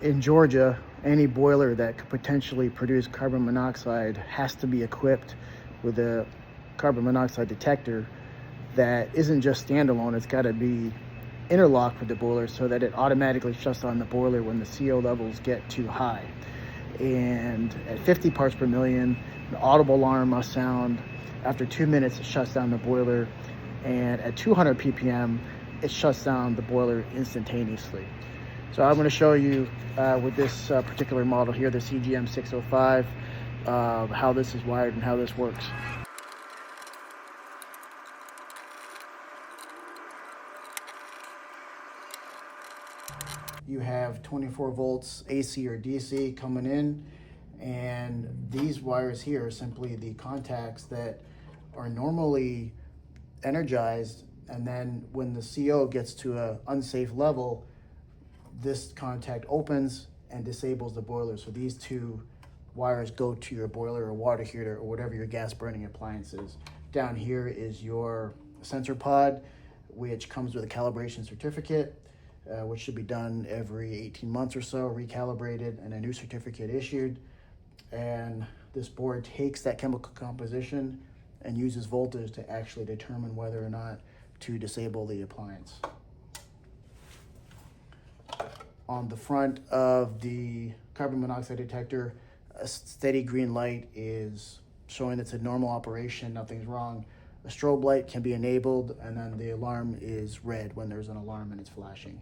In Georgia, any boiler that could potentially produce carbon monoxide has to be equipped with a carbon monoxide detector that isn't just standalone. It's got to be interlocked with the boiler so that it automatically shuts down the boiler when the CO levels get too high. And at 50 parts per million, an audible alarm must sound. After 2 minutes, it shuts down the boiler. And at 200 ppm, it shuts down the boiler instantaneously. So I'm going to show you with this particular model here, the CGM 605, how this is wired and how this works. You have 24 volts AC or DC coming in, and these wires here are simply the contacts that are normally energized, and then when the CO gets to an unsafe level, this contact opens and disables the boiler. So these two wires go to your boiler or water heater or whatever your gas burning appliance is. Down here is your sensor pod, which comes with a calibration certificate, which should be done every 18 months or so, recalibrated, and a new certificate issued. And this board takes that chemical composition and uses voltage to actually determine whether or not to disable the appliance. On the front of the carbon monoxide detector, a steady green light is showing it's a normal operation, nothing's wrong. A strobe light can be enabled, and then the alarm is red when there's an alarm and it's flashing.